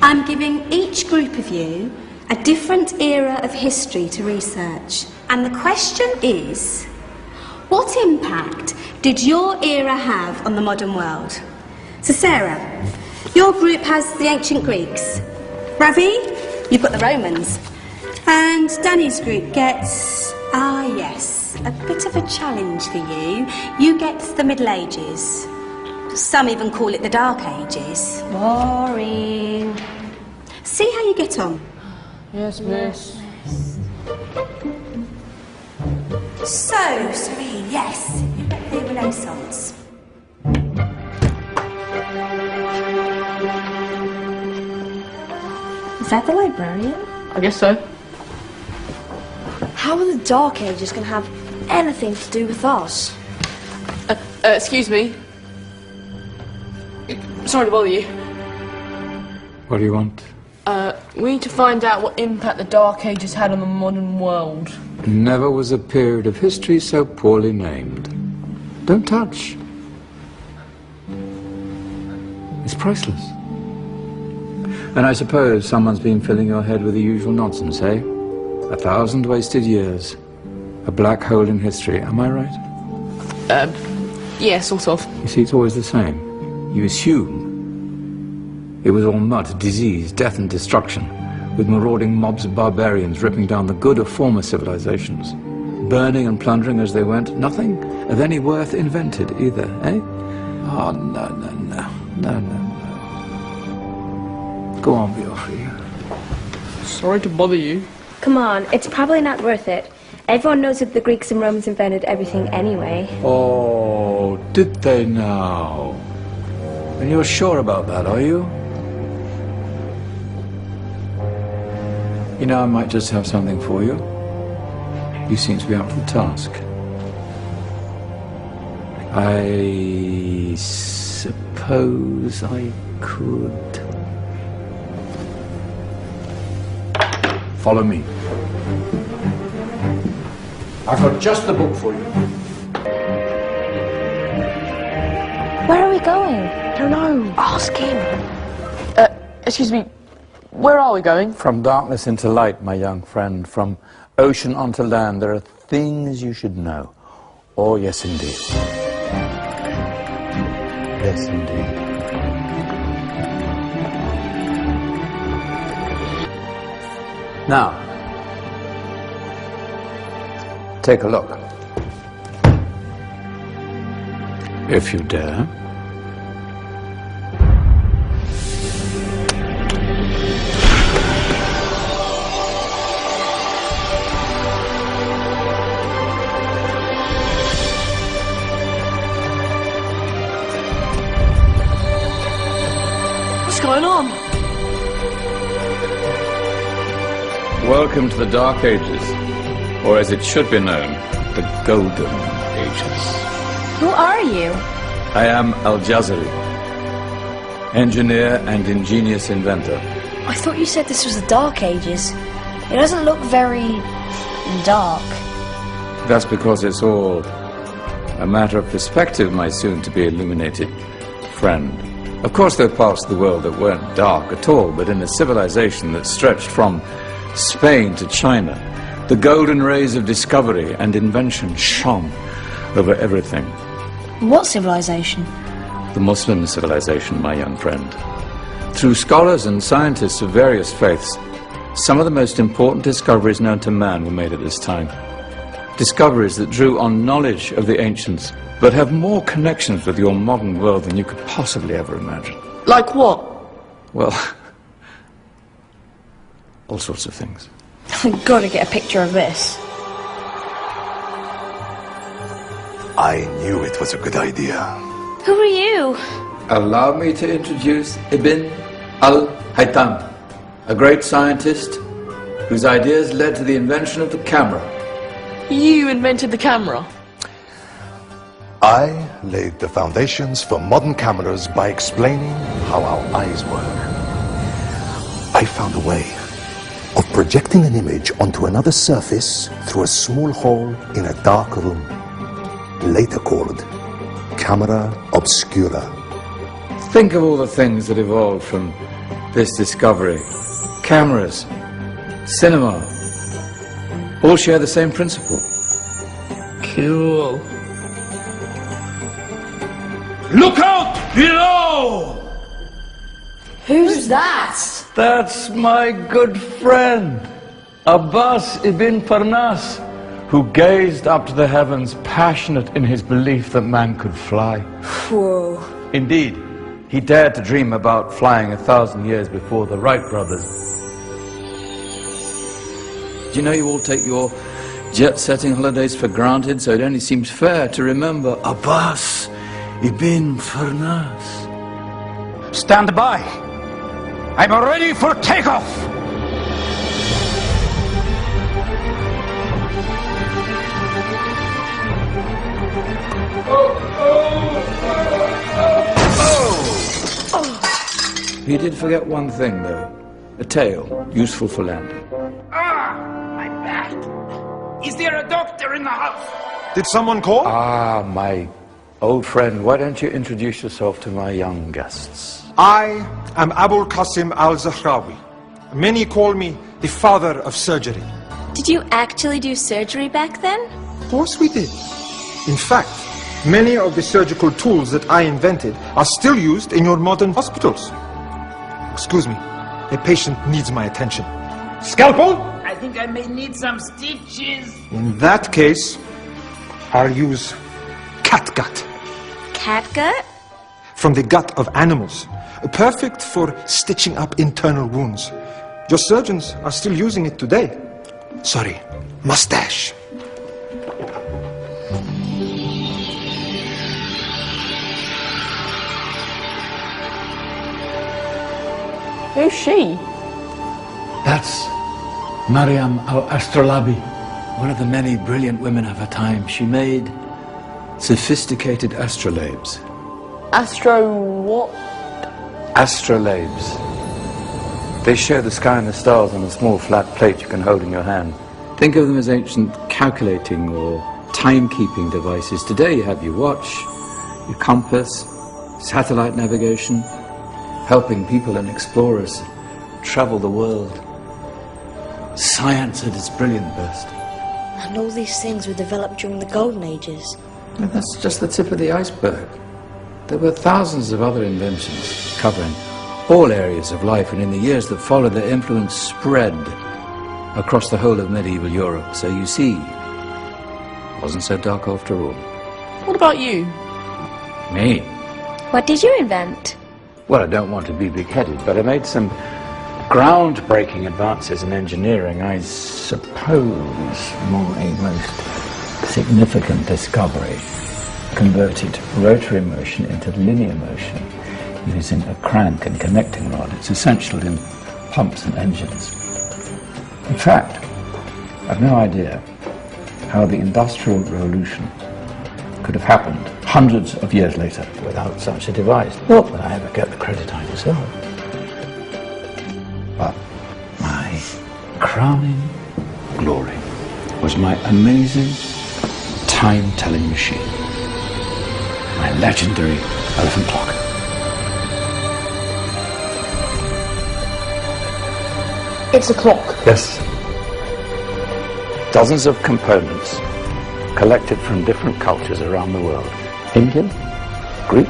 I'm giving each group of you a different era of history to research. And the question is, what impact did your era have on the modern world? So Sarah, your group has the ancient Greeks. Ravi, you've got the Romans. And Danny's group gets, yes, a bit of a challenge for you. You get the Middle Ages. Some even call it the Dark Ages. Boring. See how you get on. Yes, miss. So, Serene, yes, you get the Renaissance. Is that the librarian? I guess so. How are the Dark Ages going to have anything to do with us? Excuse me. Sorry to bother you. What do you want? We need to find out what impact the Dark Ages had on the modern world. Never was a period of history so poorly named. Don't touch. It's priceless. And I suppose someone's been filling your head with the usual nonsense, eh? 1,000 wasted years. A black hole in history, am I right? Yeah, sort of. You see, it's always the same. You assume it was all mud, disease, death and destruction, with marauding mobs of barbarians ripping down the good of former civilizations, burning and plundering as they went. Nothing of any worth invented either, eh? Oh, no. Go on, be off with you. Sorry to bother you. Come on, it's probably not worth it. Everyone knows that the Greeks and Romans invented everything anyway. Oh, did they now? And you're sure about that, are you? You know, I might just have something for you. You seem to be up to the task. I suppose I could... Follow me. I've got just the book for you. Where are we going? I don't know. Ask him. Excuse me. Where are we going? From darkness into light, my young friend. From ocean onto land. There are things you should know. Oh, yes, indeed. Yes, indeed. Now, take a look. If you dare. What's going on? Welcome to the Dark Ages, or as it should be known, the Golden Ages. Who are you? I am Al-Jazari, engineer and ingenious inventor. I thought you said this was the Dark Ages. It doesn't look very... dark. That's because it's all a matter of perspective, my soon-to-be illuminated friend. Of course, there are parts of the world that weren't dark at all, but in a civilization that stretched from Spain to China, the golden rays of discovery and invention shone over everything. What civilization? The Muslim civilization, my young friend. Through scholars and scientists of various faiths, some of the most important discoveries known to man were made at this time. Discoveries that drew on knowledge of the ancients, but have more connections with your modern world than you could possibly ever imagine. Like what? Well, all sorts of things. I've got to get a picture of this. I knew it was a good idea. Who are you? Allow me to introduce Ibn al-Haytham, a great scientist whose ideas led to the invention of the camera. You invented the camera? I laid the foundations for modern cameras by explaining how our eyes work. I found a way of projecting an image onto another surface through a small hole in a dark room, later called camera obscura. Think of all the things that evolved from this discovery, cameras, cinema, all share the same principle. Cool. Look out below! Who's that? That's my good friend, Abbas ibn Farnas, who gazed up to the heavens, passionate in his belief that man could fly. Whoa. Indeed, he dared to dream about flying 1,000 years before the Wright brothers. Do you know you all take your jet-setting holidays for granted, so it only seems fair to remember Abbas ibn Farnas. Stand by. I'm ready for takeoff. He did forget one thing, though. A tail, useful for landing. My back. Is there a doctor in the house? Did someone call? Ah, my old friend, why don't you introduce yourself to my young guests? I am Abul Qasim al-Zahrawi. Many call me the father of surgery. Did you actually do surgery back then? Of course we did. In fact, many of the surgical tools that I invented are still used in your modern hospitals. Excuse me, a patient needs my attention. Scalpel? I think I may need some stitches. In that case, I'll use catgut. Catgut? From the gut of animals. Perfect for stitching up internal wounds. Your surgeons are still using it today. Sorry, mustache. Who's she? That's Maryam al-Astrolabi, one of the many brilliant women of her time. She made sophisticated astrolabes. Astro what? Astrolabes. They show the sky and the stars on a small flat plate you can hold in your hand. Think of them as ancient calculating or timekeeping devices. Today you have your watch, your compass, satellite navigation, helping people and explorers travel the world. Science at its brilliant best. And all these things were developed during the Golden Ages. And that's just the tip of the iceberg. There were thousands of other inventions covering all areas of life, and in the years that followed, their influence spread across the whole of medieval Europe. So you see, it wasn't so dark after all. What about you? Me? What did you invent? Well, I don't want to be big-headed, but I made some groundbreaking advances in engineering. I suppose my most significant discovery converted rotary motion into linear motion using a crank and connecting rod. It's essential in pumps and engines. In fact, I've no idea how the Industrial Revolution could have happened hundreds of years later without such a device. Not that I ever get the credit I deserve. But my crowning glory was my amazing time-telling machine. My legendary elephant clock. It's a clock. Yes. Dozens of components collected from different cultures around the world. Indian, Greek,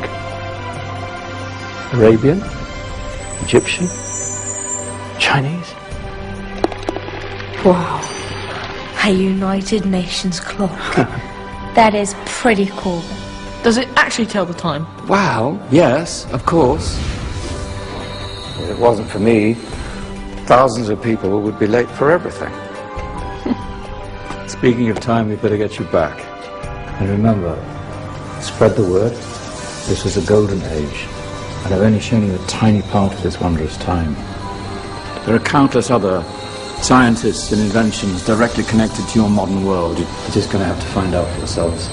Arabian, Egyptian, Chinese. Wow. A United Nations clock. That is pretty cool. Does it actually tell the time? Well, yes, of course. If it wasn't for me, thousands of people would be late for everything. Speaking of time, we better get you back. And remember, spread the word. This was a golden age, and I've only shown you a tiny part of this wondrous time. There are countless other scientists and inventions directly connected to your modern world. You're just going to have to find out for yourselves.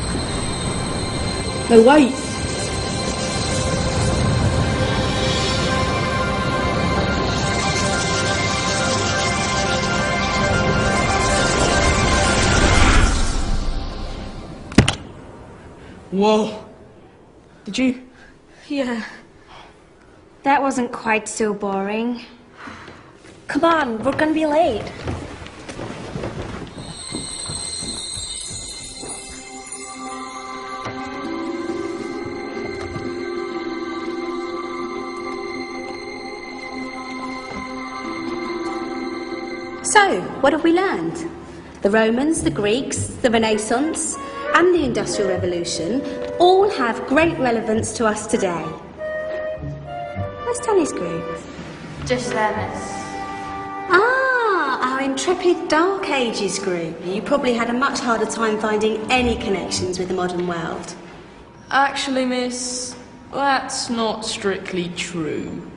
No, wait. Whoa. Did you? Yeah. That wasn't quite so boring. Come on, we're gonna be late. So, what have we learned? The Romans, the Greeks, the Renaissance, and the Industrial Revolution all have great relevance to us today. Where's Danny's group? Just there, miss. Ah, our intrepid Dark Ages group. You probably had a much harder time finding any connections with the modern world. Actually, miss, that's not strictly true.